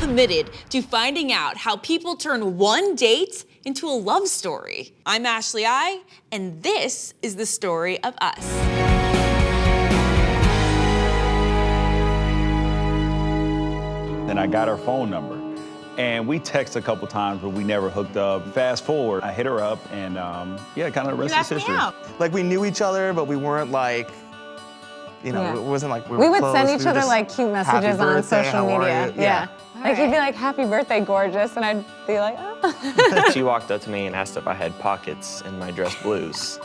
committed to finding out how people turn one date into a love story. I'm Ashley I, and this is the story of us. Then I got her phone number, and we texted a couple times, but we never hooked up. Fast forward, I hit her up, and yeah, kind of the rest is history. Like, we knew each other, but we weren't like, you know, it wasn't like we were We would close. send each other like cute messages on social media. Yeah. Like he'd be like, "Happy birthday, gorgeous," and I'd be like, "Oh." She walked up to me and asked if I had pockets in my dress blues.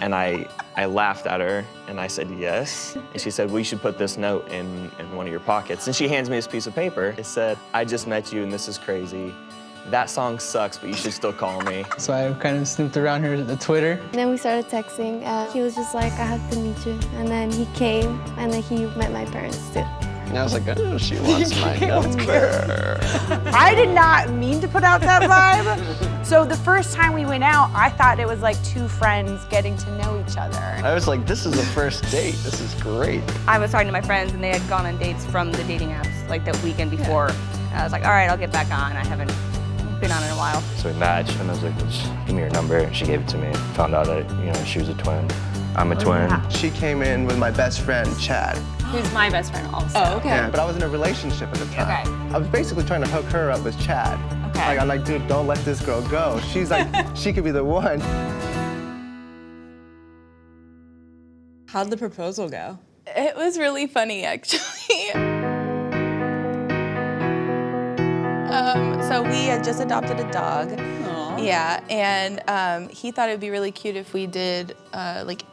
And I laughed at her and I said yes. And she said, well, you should put this note in one of your pockets. And she hands me this piece of paper. It said, I just met you and this is crazy. That song sucks, but you should still call me. So I kind of snooped around her the Twitter. And then we started texting. He was just like, I have to meet you. And then he came, and then he met my parents too. And I was like, oh, she wants my number. I did not mean to put out that vibe. So the first time we went out, I thought it was like two friends getting to know each other. I was like, this is a first date. This is great. I was talking to my friends and they had gone on dates from the dating apps like the weekend before. And I was like, all right, I'll get back on. I haven't been on in a while. So we matched and I was like, just give me your number. And she gave it to me. Found out that, you know, she was a twin. I'm a twin. Yeah. She came in with my best friend, Chad. Who's my best friend also. Oh, okay. Yeah, but I was in a relationship at the time. Okay. I was basically trying to hook her up with Chad. Okay. Like, I'm like, dude, don't let this girl go. She's like, she could be the one. How'd the proposal go? It was really funny, actually. So we had just adopted a dog. Aww. Yeah, and he thought it would be really cute if we did like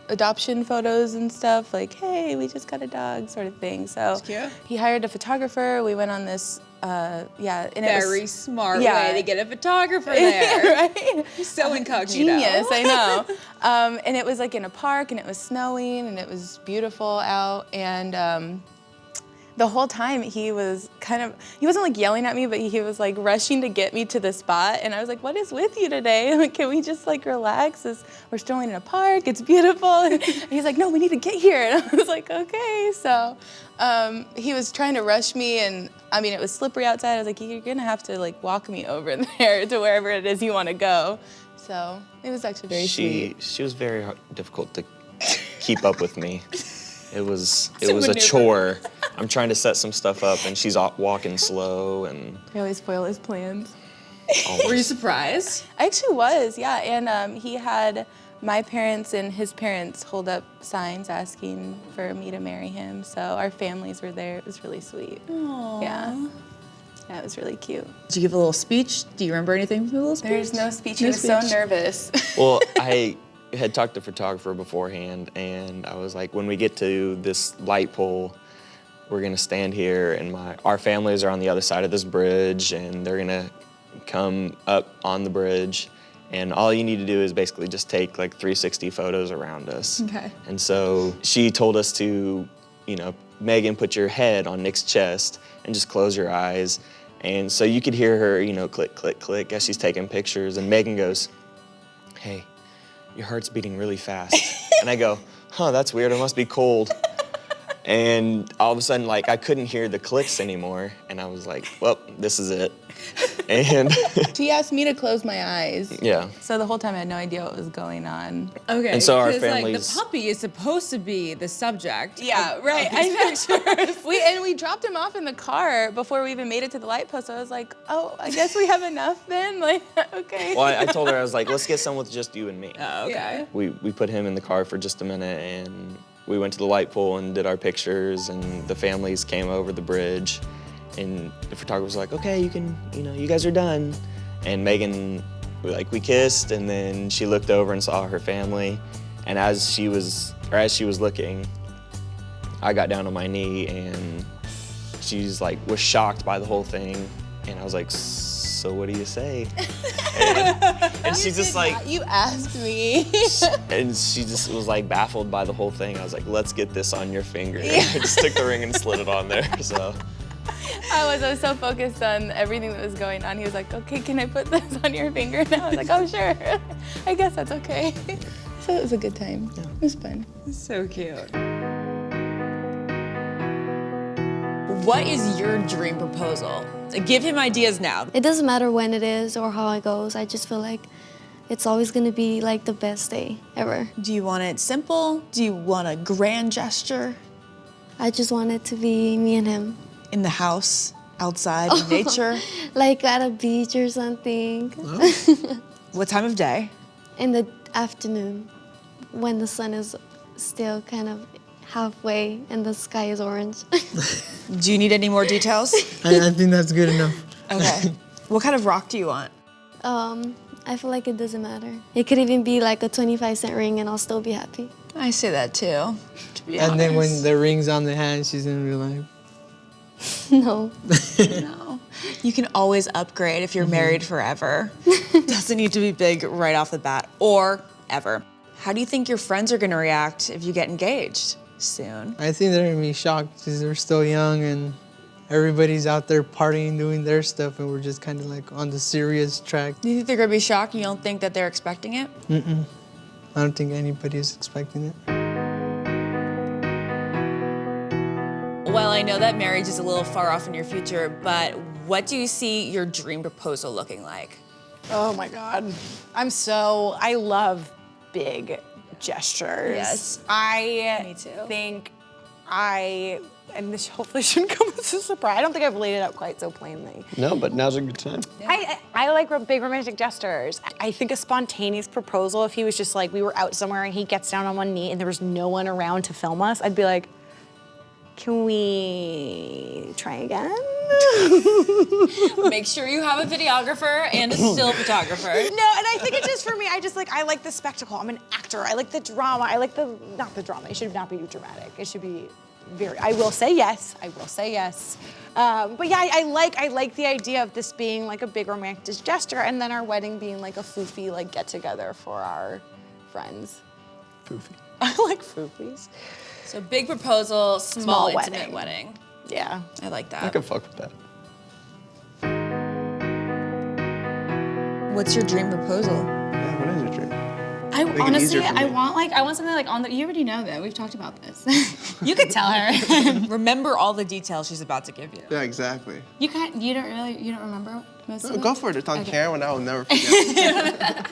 adoption photos and stuff, like, hey, we just got a dog sort of thing. So he hired a photographer. We went on this, yeah. And Very smart way to get a photographer there. Right? He's so incognito. Genius, I know. And it was like in a park and it was snowing and it was beautiful out. And the whole time he was he wasn't like yelling at me, but he was like rushing to get me to the spot. And I was like, what is with you today? Like, can we just like relax? We're strolling in a park, it's beautiful. And he's like, no, we need to get here. And I was like, okay. So he was trying to rush me and I mean, it was slippery outside. I was like, you're gonna have to like walk me over there to wherever it is you wanna go. So it was actually very sweet. She was very difficult to keep up with me. It was a chore. I'm trying to set some stuff up, and she's walking slow, and I always spoil his plans. Were you surprised? I actually was, yeah. And he had my parents and his parents hold up signs asking for me to marry him. So our families were there. It was really sweet. Aww. Yeah. Yeah, it was really cute. Did you give a little speech? Do you remember anything from the little speech? There's no speech. He was so nervous. Well, I had talked to the photographer beforehand, and I was like, when we get to this light pole, we're gonna stand here, and our families are on the other side of this bridge, and they're gonna come up on the bridge, and all you need to do is basically just take like 360 photos around us. Okay. And so she told us to, you know, Megan, put your head on Nick's chest and just close your eyes. And so you could hear her, you know, click, click, click as she's taking pictures, and Megan goes, hey, your heart's beating really fast. And I go, huh, that's weird, it must be cold. And all of a sudden, like, I couldn't hear the clicks anymore. And I was like, well, this is it. And She asked me to close my eyes. yeah. So the whole time I had no idea what was going on. Okay. And so our 'cause, like, families- the puppy is supposed to be the subject. Yeah, right. I know. We dropped him off in the car before we even made it to the light post. So I was like, oh, I guess we have enough then. Like, okay. Well, I told her, I was like, let's get some with just you and me. Oh, okay. Yeah. We put him in the car for just a minute, and we went to the light pole and did our pictures, and the families came over the bridge, and the photographer was like, okay, you can, you know, you guys are done. And Megan, we kissed, and then she looked over and saw her family, and as she was looking, I got down on my knee, and she's like, was shocked by the whole thing, and I was like, so what do you say? And she just like, You asked me. and she just was like baffled by the whole thing. I was like, let's get this on your finger. I just took the ring and slid it on there, so. I was so focused on everything that was going on. He was like, okay, can I put this on your finger? And I was like, oh, sure. I guess that's okay. So it was a good time. It was fun. So cute. What is your dream proposal? Give him ideas now. It doesn't matter when it is or how it goes. I just feel like it's always gonna be like the best day ever. Do you want it simple? Do you want a grand gesture? I just want it to be me and him. In the house, outside, in nature? Like at a beach or something. What time of day? In the afternoon, when the sun is still kind of halfway and the sky is orange. Do you need any more details? I think that's good enough. Okay. What kind of rock do you want? I feel like it doesn't matter. It could even be like a 25-cent ring and I'll still be happy. I say that too, to be And then when the ring's on the hand, she's gonna be like, No. No. You can always upgrade if you're married forever. Doesn't need to be big right off the bat or ever. How do you think your friends are gonna react if you get engaged soon? I think they're gonna be shocked because they're still young and everybody's out there partying, doing their stuff, and we're just kind of like on the serious track. Do you think they're gonna be shocked? You don't think that they're expecting it? Mm-mm. I don't think anybody's expecting it. Well, I know that marriage is a little far off in your future, but what do you see your dream proposal looking like? Oh my God. I love big gestures. Yes. Me too. And this hopefully shouldn't come as a surprise. I don't think I've laid it out quite so plainly. No, but now's a good time. I like big romantic gestures. I think a spontaneous proposal, if he was just like, we were out somewhere and he gets down on one knee and there was no one around to film us, I'd be like, can we try again? Make sure you have a videographer and a still photographer. No, and I think it's just for me, I like the spectacle. I'm an actor. I like the drama. I like not the drama. It should not be dramatic. It should be I will say yes. I will say yes. But yeah, I like the idea of this being like a big romantic gesture and then our wedding being like a foofy like get together for our friends. Foofy. I like foofies. So big proposal, small intimate wedding. wedding. Yeah. I like that. I can fuck with that. What's your dream proposal? Yeah, what is your dream? I Make it honestly, easier for me. I want something like on the. You already know that we've talked about this. You could tell her. Remember all the details she's about to give you. Yeah, exactly. You don't remember most of No, it? go for it. It's on camera and I will never forget.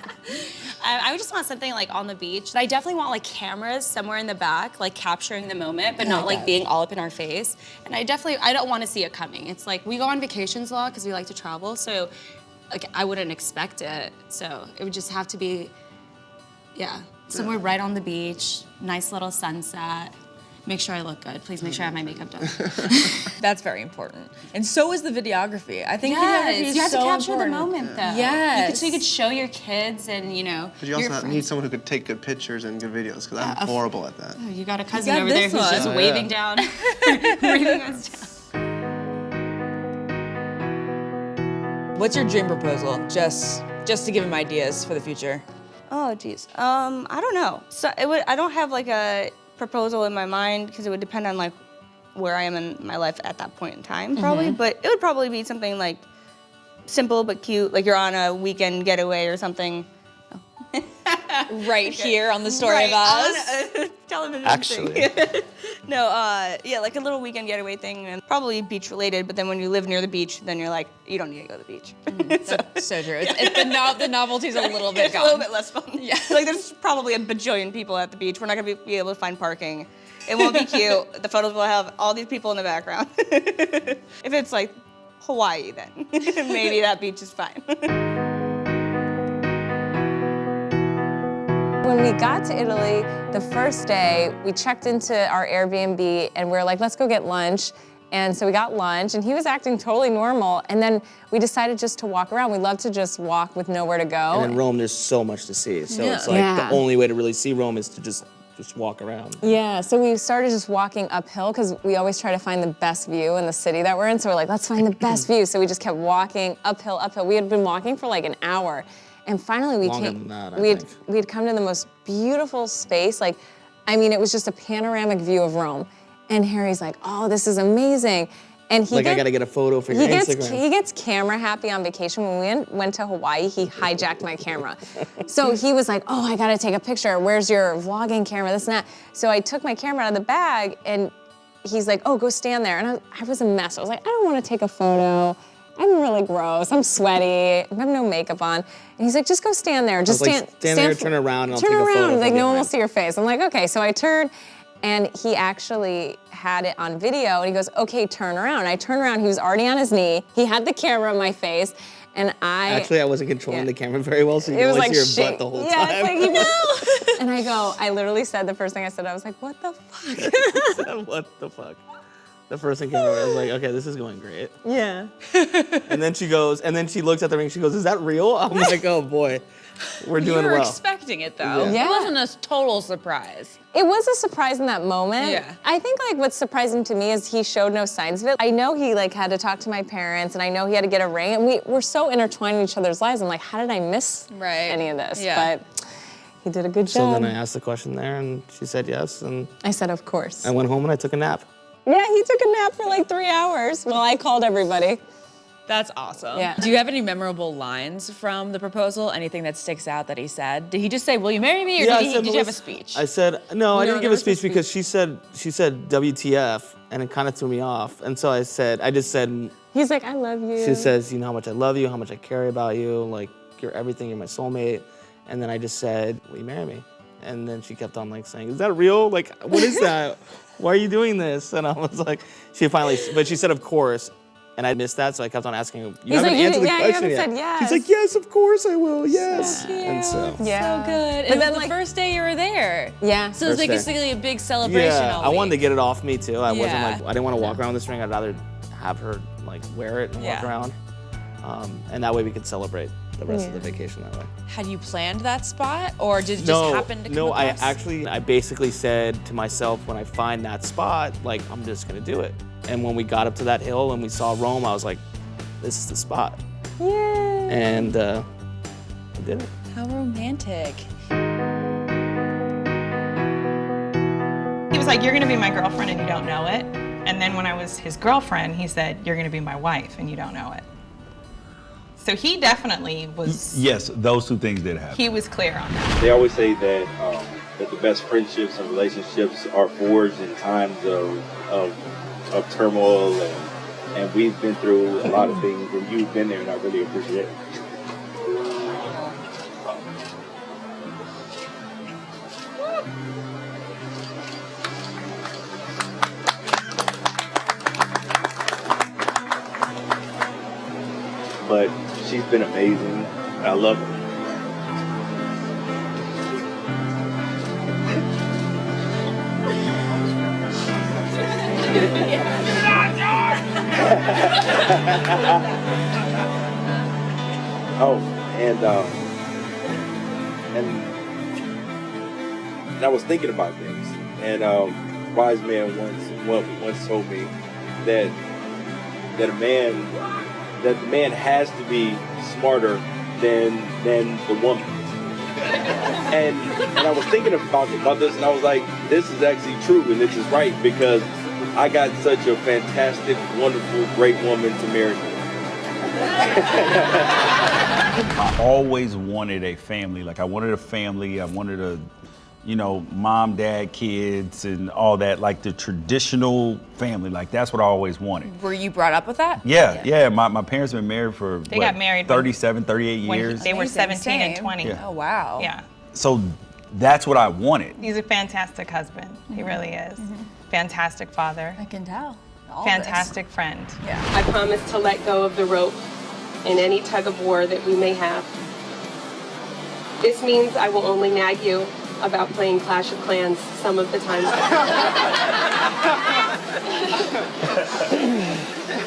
I would just want something like on the beach. I definitely want like cameras somewhere in the back, like capturing the moment, but not like being all up in our face. And I don't want to see it coming. It's like we go on vacations a lot because we like to travel, so like I wouldn't expect it. So it would just have to be, somewhere right on the beach, nice little sunset. Make sure I look good. Please make sure I have my makeup done. That's very important. And so is the videography. I think videography Yes, is you have so to capture important. the moment though. Yes. So you could show your kids and But you also need someone who could take good pictures and good videos because I'm horrible at that. Oh, you got a cousin got over there this who's just one. waving down, waving us down. What's your dream proposal? Just to give him ideas for the future. Oh, geez. I don't know. So I don't have like a proposal in my mind because it would depend on like where I am in my life at that point in time, probably. But it would probably be something like simple but cute, like you're on a weekend getaway or something. Right here on the Story of Us. On a television Actually. thing. No, like a little weekend getaway thing, and probably beach related. But then when you live near the beach, then you're like, you don't need to go to the beach. So true. The novelty's a little bit It's gone. a little bit less fun. Yeah. Like there's probably a bajillion people at the beach. We're not gonna be able to find parking. It won't be cute. The photos will have all these people in the background. If it's like Hawaii, then maybe that beach is fine. When we got to Italy, the first day, we checked into our Airbnb and we were like, let's go get lunch. And so we got lunch and he was acting totally normal. And then we decided just to walk around. We love to just walk with nowhere to go. And in Rome, there's so much to see. So it's like Yeah. the only way to really see Rome is to just walk around. Yeah, so we started just walking uphill because we always try to find the best view in the city that we're in. So we're like, let's find the best view. So we just kept walking uphill. We had been walking for like an hour. And finally we Longer came, than that, I we had come to the most beautiful space. Like, I mean, it was just a panoramic view of Rome. And Harry's like, oh, this is amazing. And he I gotta get a photo for your Instagram. He gets camera happy on vacation. When we went to Hawaii, he hijacked my camera. So he was like, oh, I gotta take a picture. Where's your vlogging camera, this and that. So I took my camera out of the bag and he's like, oh, go stand there. And I was a mess. I was like, I don't want to take a photo. I'm really gross. I'm sweaty. I have no makeup on. And he's like, just go stand there. Just stand there, turn around, and I'll take a photo. Like, no one will see your face. I'm like, okay. So I turned, and he actually had it on video, and he goes, okay, turn around. I turned around. He was already on his knee. He had the camera in my face, and Actually, I wasn't controlling the camera very well, so you could only see your butt the whole time. Yeah, it's like, and I literally said, the first thing I said, I was like, what the fuck? What the fuck? The first thing came over, I was like, okay, this is going great. Yeah. And then she goes, and then she looks at the ring, she goes, is that real? I'm like, oh boy, we're doing well. You were expecting it though. Yeah. It wasn't a total surprise. It was a surprise in that moment. Yeah. I think like what's surprising to me is he showed no signs of it. I know he like had to talk to my parents, and I know he had to get a ring, and we're so intertwined in each other's lives. I'm like, how did I miss any of this? Yeah. But he did a good So job. then I asked the question there, and she said yes, and I said, of course. I went home and I took a nap. Yeah, he took a nap for like 3 hours while I called everybody. That's awesome. Yeah. Do you have any memorable lines from the proposal? Anything that sticks out that he said? Did he just say, will you marry me, or did you have a speech? I said, no, I didn't give a speech because she said WTF, and it kind of threw me off. And so I just said, he's like, I love you. She says, you know how much I love you, how much I care about you, like, you're everything, you're my soulmate. And then I just said, will you marry me? And then she kept on like saying, is that real? Like, what is that? Why are you doing this? And I was like, but she said, of course. And I missed that, so I kept on asking him, you haven't answered the question you haven't yet. said yes. She's like, yes, of course I will, yes. So cute. And so. Yeah. So good. But And then, the like, first day you were there. Yeah. So it was First like day. basically a big celebration Yeah, all I week. wanted to get it off me too. I wasn't Yeah. like, I didn't want to walk around with this ring. I'd rather have her like wear it and walk around. And that way we could celebrate the rest of the vacation that way. Had you planned that spot, or did it just happen to come across? I basically said to myself, when I find that spot, like, I'm just gonna do it. And when we got up to that hill and we saw Rome, I was like, this is the spot. Yay. And I did it. How romantic. He was like, you're gonna be my girlfriend and you don't know it. And then when I was his girlfriend, he said, you're gonna be my wife and you don't know it. So he definitely was. Yes, those two things did happen. He was clear on that. They always say that the best friendships and relationships are forged in times of turmoil, and we've been through a lot of things, and you've been there, and I really appreciate it. But she's been amazing. I love her. Oh, and I was thinking about things, and wise man once told me that the man has to be smarter than the woman. And I was thinking about this, and I was like, this is actually true, and this is right, because I got such a fantastic, wonderful, great woman to marry me. I always wanted a family. Like, I wanted a family. I wanted a, mom, dad, kids, and all that. Like the traditional family. Like, that's what I always wanted. Were you brought up with that? Yeah. My parents have been married for, They got married 37, 38 when years. they were 17 and 20. Yeah. Oh, wow. Yeah. So that's what I wanted. He's a fantastic husband. He really is. Fantastic father. I can tell. Fantastic friend. Yeah. I promise to let go of the rope in any tug of war that we may have. This means I will only nag you about playing Clash of Clans some of the time.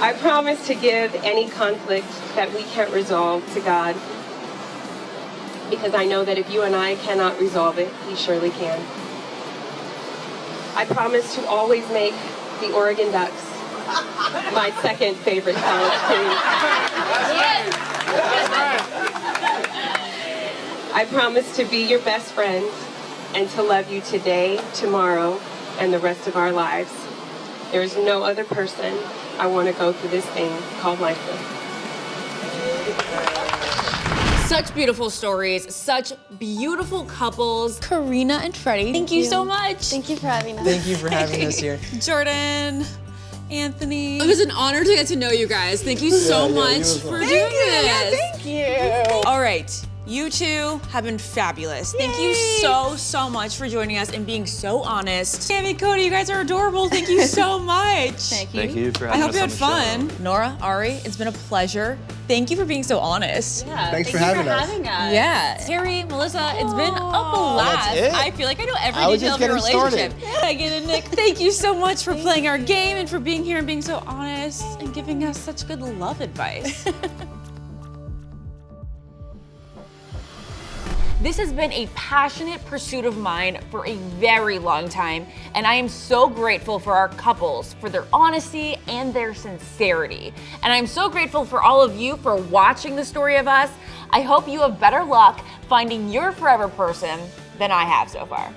I promise to give any conflict that we can't resolve to God, because I know that if you and I cannot resolve it, He surely can. I promise to always make the Oregon Ducks my second favorite college team. I promise to be your best friend and to love you today, tomorrow, and the rest of our lives. There is no other person I want to go through this thing called life with. Such beautiful stories, such beautiful couples. Karina and Freddie, Thank you so much. Thank you for having us. Thank you for having us here. Jordan, Anthony. It was an honor to get to know you guys. Thank you so much for doing this. Yeah, thank you. All right, you two have been fabulous. Thank you so much for joining us and being so honest. Sammy, Cody, you guys are adorable. Thank you so much. Thank you for I having hope us you on had the fun. Nora, Ari, it's been a pleasure. Thank you for being so honest. Yeah, Thanks for thank you having us. us. Yeah. Terry, Melissa, it's been a blast. That's it? I feel like I know I every was detail of just your getting relationship. started. Megan and Nick, thank you so much for playing our game and for being here and being so honest and giving us such good love advice. This has been a passionate pursuit of mine for a very long time, and I am so grateful for our couples, for their honesty and their sincerity. And I'm so grateful for all of you for watching the story of us. I hope you have better luck finding your forever person than I have so far.